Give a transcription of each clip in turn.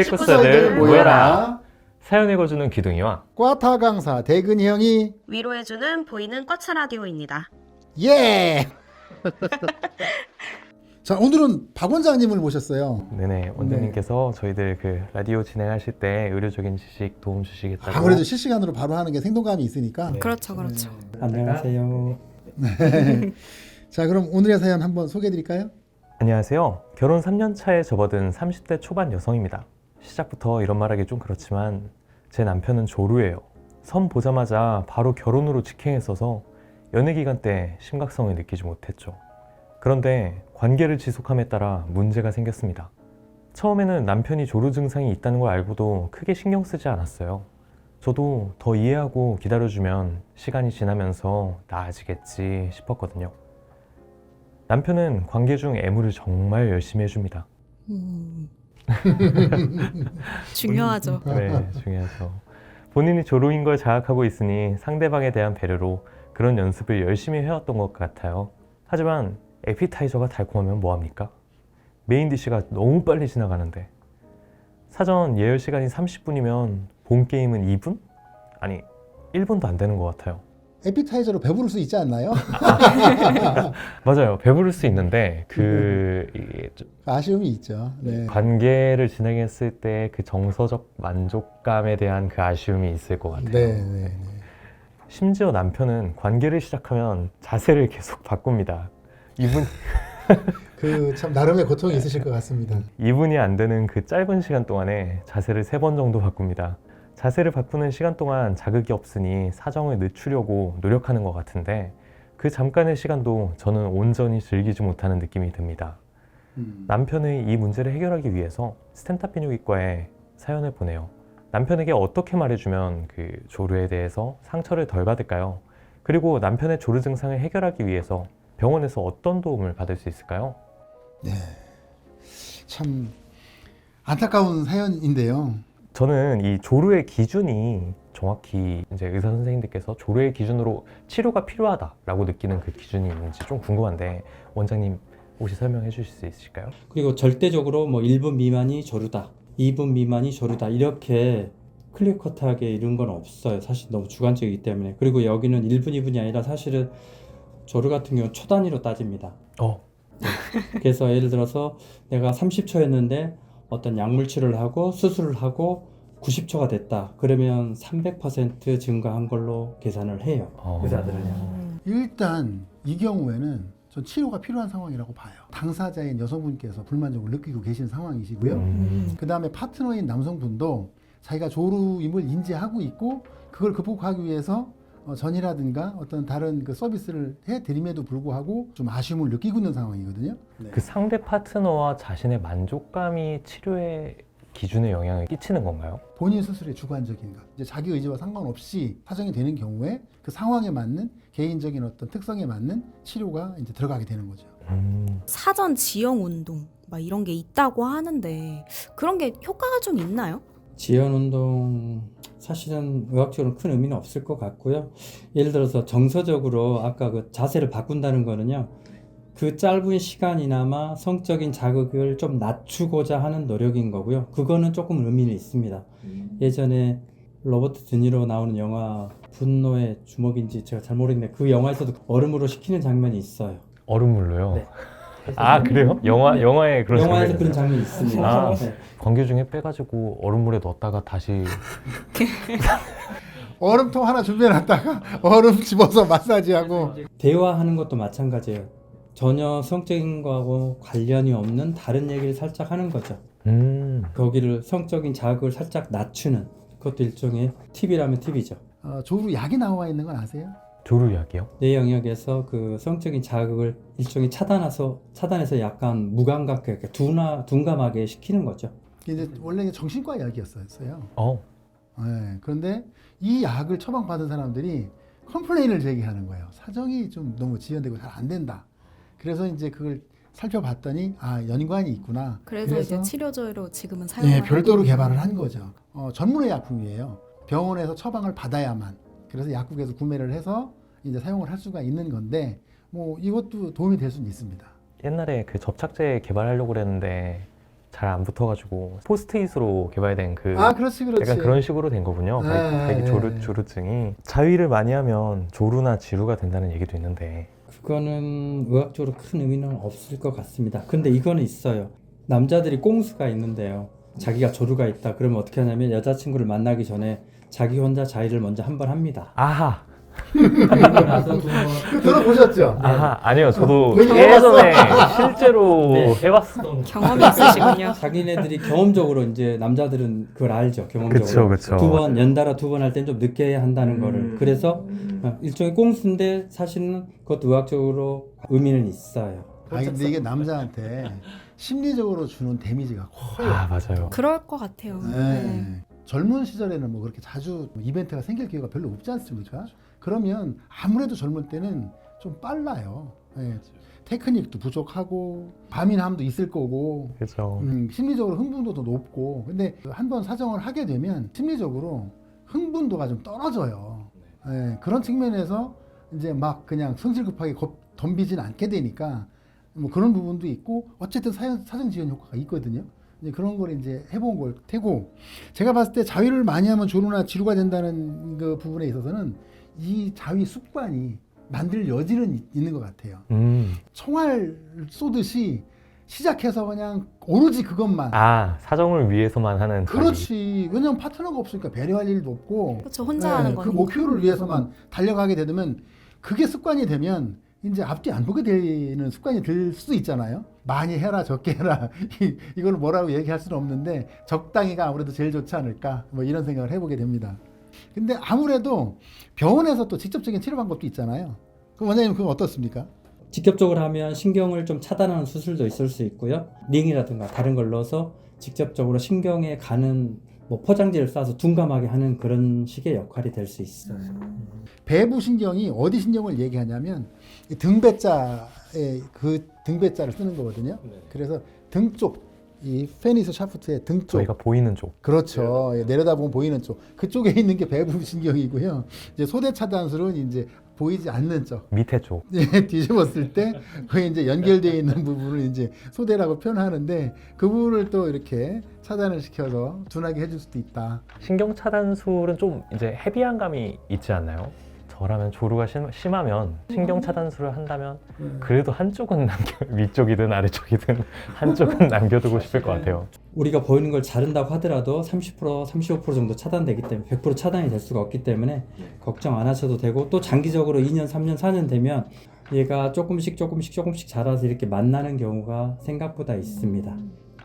실구사들 모여라. 사연 읽어주는 기둥이와 꽈타 강사 대근이 형이 위로해주는 보이는 쿼츠 라디오입니다. 예! 자, 오늘은 박 원장님을 모셨어요. 네네 원장님께서 저희들 그 라디오 진행하실 때 의료적인 지식 도움 주시겠다고. 아무래도 실시간으로 바로 하는 게 생동감이 있으니까. 네. 그렇죠. 안녕하세요. 자, 그럼 오늘의 사연 한번 소개해 드릴까요? 안녕하세요. 결혼 3년 차에 접어든 30대 초반 여성입니다. 시작부터 이런 말하기 좀 그렇지만 제 남편은 조루예요. 선 보자마자 바로 결혼으로 직행했어서 연애 기간 때 심각성을 느끼지 못했죠. 그런데 관계를 지속함에 따라 문제가 생겼습니다. 처음에는 남편이 조루 증상이 있다는 걸 알고도 크게 신경 쓰지 않았어요. 저도 더 이해하고 기다려주면 시간이 지나면서 나아지겠지 싶었거든요. 남편은 관계 중 애무를 정말 열심히 해줍니다. 중요하죠. 네, 중요하죠. 본인이 조루인 걸 자각하고 있으니 상대방에 대한 배려로 그런 연습을 열심히 해왔던 것 같아요. 하지만 에피타이저가 달콤하면 뭐합니까? 메인 디쉬가 너무 빨리 지나가는데 사전 예열 시간이 30분이면 본 게임은 2분? 아니 1분도 안 되는 것 같아요. 에피타이저로 배부를 수 있지 않나요? 맞아요. 배부를 수 있는데 이게 좀 아쉬움이 있죠. 네. 관계를 진행했을 때 그 정서적 만족감에 대한 그 아쉬움이 있을 것 같아요. 네. 심지어 남편은 관계를 시작하면 자세를 계속 바꿉니다. 그 참 나름의 고통이 있으실 것 같습니다. 2분이 안 되는 그 짧은 시간 동안에 자세를 3번 정도 바꿉니다. 자세를 바꾸는 시간 동안 자극이 없으니 사정을 늦추려고 노력하는 것 같은데 그 잠깐의 시간도 저는 온전히 즐기지 못하는 느낌이 듭니다. 남편의 이 문제를 해결하기 위해서 스탠탑 비뇨기과에 사연을 보내요. 남편에게 어떻게 말해주면 그 조루에 대해서 상처를 덜 받을까요? 그리고 남편의 조루 증상을 해결하기 위해서 병원에서 어떤 도움을 받을 수 있을까요? 네. 참 안타까운 사연인데요. 저는 이 조루의 기준이 정확히 이제 의사 선생님들께서 조루의 기준으로 치료가 필요하다라고 느끼는 그 기준이 있는지 좀 궁금한데 원장님 혹시 설명해 주실 수 있으실까요? 그리고 절대적으로 뭐 1분 미만이 조루다, 2분 미만이 조루다 이렇게 클리어컷하게 이런 건 없어요. 사실 너무 주관적이기 때문에. 그리고 여기는 1분, 2분이 아니라 사실은 조루 같은 경우는 초 단위로 따집니다. 그래서 예를 들어서 내가 30초였는데 어떤 약물 치료를 하고 수술을 하고 90초가 됐다. 그러면 300% 증가한 걸로 계산을 해요. 의사들은요. 일단 이 경우에는 전 치료가 필요한 상황이라고 봐요. 당사자인 여성분께서 불만족을 느끼고 계신 상황이시고요. 그 다음에 파트너인 남성분도 자기가 조루임을 인지하고 있고 그걸 극복하기 위해서 전이라든가 어떤 다른 그 서비스를 해드림에도 불구하고 좀 아쉬움을 느끼고 있는 상황이거든요. 그 상대 파트너와 자신의 만족감이 치료의 기준에 영향을 끼치는 건가요? 본인 스스로의 주관적인 것, 이제 자기 의지와 상관없이 사정이 되는 경우에 그 상황에 맞는 개인적인 어떤 특성에 맞는 치료가 이제 들어가게 되는 거죠. 사전 지형 운동 막 이런 게 있다고 하는데 그런 게 효과가 좀 있나요? 지연 운동 사실은 의학적으로 큰 의미는 없을 것 같고요. 예를 들어서 정서적으로 아까 그 자세를 바꾼다는 거는요. 그 짧은 시간이나마 성적인 자극을 좀 낮추고자 하는 노력인 거고요. 그거는 조금 의미는 있습니다. 예전에 로버트 드니로 나오는 영화 분노의 주먹인지 제가 잘 모르겠는데 그 영화에서도 얼음으로 식히는 장면이 있어요. 얼음물로요? 네. 아 그래요? 영화에 그런 영화에서 장면이 그런 있어요? 장면이 있습니다. 아. 네. 관계 중에 빼가지고 얼음물에 넣었다가 다시 얼음통 하나 준비해놨다가 얼음 집어서 마사지하고 대화하는 것도 마찬가지예요. 전혀 성적인 거하고 관련이 없는 다른 얘기를 살짝 하는 거죠. 거기를 성적인 자극을 살짝 낮추는 그것도 일종의 팁이라면 팁이죠. 조루 약이 나와 있는 건 아세요? 조루약이요? 내 영역에서 그 성적인 자극을 일종의 차단해서 약간 무감각하게 둔감하게 시키는 거죠. 이제 원래 정신과 약이었어요. 네, 그런데 이 약을 처방받은 사람들이 컴플레인을 제기하는 거예요. 사정이 좀 너무 지연되고 잘 안 된다. 그래서 이제 그걸 살펴봤더니 연관이 있구나. 그래서 이제 치료제로 지금은 사용하고 별도로 개발을 한 거죠. 전문의 약품이에요. 병원에서 처방을 받아야만. 그래서 약국에서 구매를 해서 이제 사용을 할 수가 있는 건데 뭐 이것도 도움이 될 수는 있습니다. 옛날에 그 접착제 개발하려고 그랬는데 잘 안 붙어가지고 포스트잇으로 개발된 그 아, 그렇지, 그렇지. 약간 그런 식으로 된 거군요. 네, 네. 조루증이 자위를 많이 하면 조루나 지루가 된다는 얘기도 있는데 그거는 의학적으로 큰 의미는 없을 것 같습니다. 근데 이거는 있어요. 남자들이 꽁수가 있는데요. 자기가 조루가 있다. 그러면 어떻게 하냐면 여자친구를 만나기 전에 자기 혼자 자위를 먼저 한 번 합니다. 아하 그리고 나서 들어보셨죠? 아하 아니요 저도 왜 예전에 실제로 네. 해봤어. 경험이 있으시군요. 자기네들이 경험적으로 이제 남자들은 그걸 알죠. 경험적으로. 그쵸. 두 번 연달아 두 번 할 땐 좀 늦게 해야 한다는 거를. 그래서 일종의 꽁수인데 사실은 그것도 의학적으로 의미는 있어요. 아, 근데 이게 남자한테 심리적으로 주는 데미지가 커요. 아 맞아요. 그럴 것 같아요. 네. 젊은 시절에는 뭐 그렇게 자주 이벤트가 생길 기회가 별로 없지 않습니까? 그러면 아무래도 젊을 때는 좀 빨라요. 네. 테크닉도 부족하고 과민함도 있을 거고 그렇죠. 심리적으로 흥분도도 높고 근데 한번 사정을 하게 되면 심리적으로 흥분도가 좀 떨어져요. 네. 그런 측면에서 이제 막 그냥 성질급하게 덤비진 않게 되니까 뭐 그런 부분도 있고 어쨌든 사전 지연 효과가 있거든요. 이제 그런 걸 이제 해본 걸 테고 제가 봤을 때 자위를 많이 하면 조루나 지루가 된다는 그 부분에 있어서는 이 자위 습관이 만들 여지는 있는 것 같아요. 총알 쏘듯이 시작해서 그냥 오로지 그것만. 아 사정을 위해서만 하는 그렇지. 왜냐면 파트너가 없으니까 배려할 일도 없고. 그렇죠. 혼자 하는 그 거니까. 목표를 위해서만 달려가게 되면 그게 습관이 되면 이제 앞뒤 안 보게 되는 습관이 들 수도 있잖아요. 많이 해라 적게 해라 이걸 뭐라고 얘기할 수는 없는데 적당히가 아무래도 제일 좋지 않을까 뭐 이런 생각을 해보게 됩니다. 근데 아무래도 병원에서 또 직접적인 치료 방법도 있잖아요. 그럼 원장님 그건 어떻습니까? 직접적으로 하면 신경을 좀 차단하는 수술도 있을 수 있고요. 링이라든가 다른 걸 넣어서 직접적으로 신경에 가는 뭐 포장지를 쏴서 둔감하게 하는 그런 식의 역할이 될 수 있어요. 배부 신경이 어디 신경을 얘기하냐면 이 등배자의 그 등배자를 쓰는 거거든요. 그래서 등 쪽, 이 페니스 샤프트의 등 쪽. 저희가 보이는 쪽. 그렇죠. 예, 내려다보면 보이는 쪽. 그쪽에 있는 게 배부 신경이고요. 이제 소대 차단술은 이제 보이지 않는 쪽. 밑에 쪽. 예, 뒤집었을 때 거기 이제 연결되어 있는 부분을 이제 소대라고 표현하는데 그 부분을 또 이렇게 차단을 시켜서 둔하게 해줄 수도 있다. 신경 차단술은 좀 이제 헤비한 감이 있지 않나요? 저라면 조루가 심하면 신경 차단술을 한다면 그래도 한쪽은 위쪽이든 아래쪽이든 한쪽은 남겨두고 싶을 것 같아요. 우리가 보이는 걸 자른다고 하더라도 30%, 35% 정도 차단되기 때문에 100% 차단이 될 수가 없기 때문에 걱정 안 하셔도 되고 또 장기적으로 2년, 3년, 4년 되면 얘가 조금씩 자라서 이렇게 만나는 경우가 생각보다 있습니다.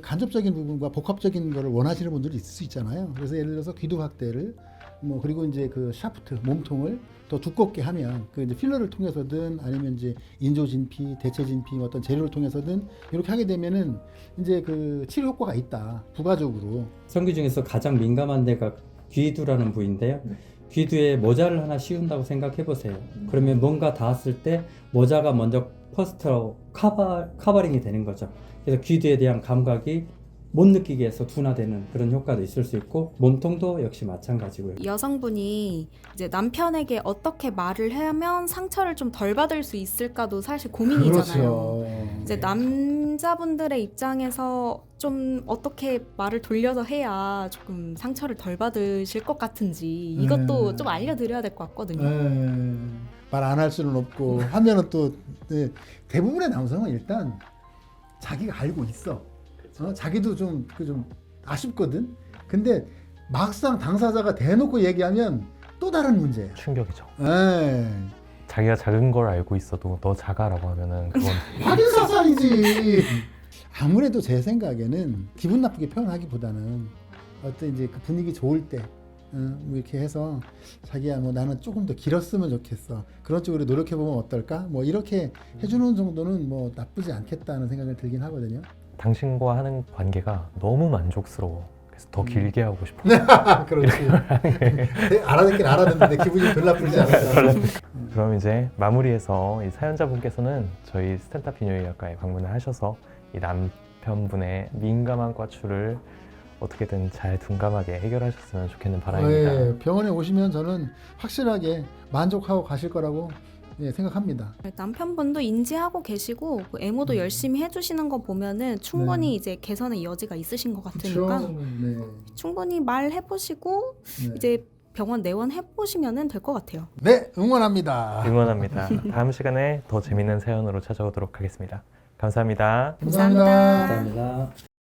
간접적인 부분과 복합적인 거를 원하시는 분들이 있을 수 있잖아요. 그래서 예를 들어서 귀두 확대를 뭐 그리고 이제 그 샤프트 몸통을 더 두껍게 하면 그 이제 필러를 통해서든 아니면 이제 인조 진피, 대체 진피 어떤 재료를 통해서든 이렇게 하게 되면은 이제 그 치료 효과가 있다. 부가적으로. 성기 중에서 가장 민감한 데가 귀두라는 부위인데요. 귀두에 모자를 하나 씌운다고 생각해 보세요. 그러면 뭔가 닿았을 때 모자가 먼저 퍼스트로 커버링이 되는 거죠. 그래서 귀두에 대한 감각이 못 느끼게 해서 둔화되는 그런 효과도 있을 수 있고 몸통도 역시 마찬가지고요. 여성분이 이제 남편에게 어떻게 말을 하면 상처를 좀 덜 받을 수 있을까도 사실 고민이잖아요. 그렇죠. 이제 남자분들의 입장에서 좀 어떻게 말을 돌려서 해야 조금 상처를 덜 받으실 것 같은지 이것도 좀 알려드려야 될 것 같거든요. 말 안 할 수는 없고 하면은 또 네, 대부분의 남성은 일단 자기가 알고 있어. 자기도 좀 아쉽거든. 근데 막상 당사자가 대놓고 얘기하면 또 다른 문제예요. 충격이죠. 네. 자기가 작은 걸 알고 있어도 너 작아라고 하면은 그건 확인 사살이지. 아무래도 제 생각에는 기분 나쁘게 표현하기보다는 어떤 이제 그 분위기 좋을 때 뭐 이렇게 해서 자기야 뭐 나는 조금 더 길었으면 좋겠어. 그런 쪽으로 노력해 보면 어떨까? 뭐 이렇게 해주는 정도는 뭐 나쁘지 않겠다는 생각을 들긴 하거든요. 당신과 하는 관계가 너무 만족스러워. 그래서 더 길게 하고 싶어. 그렇지. 알아듣긴 알아듣는데 기분이 덜 나쁘지 않아요. 그럼 이제 마무리해서 이 사연자분께서는 저희 스탠탑 비뇨의학과에 방문을 하셔서 이 남편분의 민감한 과추를 어떻게든 잘 둔감하게 해결하셨으면 좋겠는 바람입니다. 병원에 오시면 저는 확실하게 만족하고 가실 거라고 예, 생각합니다. 남편분도 인지하고 계시고 그 애모도 열심히 해주시는 거 보면은 충분히 네. 이제 개선의 여지가 있으신 것 그렇죠. 같으니까 네. 충분히 말해보시고 네. 이제 병원 내원해보시면 될 것 같아요. 네, 응원합니다. 응원합니다. 다음 시간에 더 재밌는 사연으로 찾아오도록 하겠습니다. 감사합니다. 감사합니다. 감사합니다.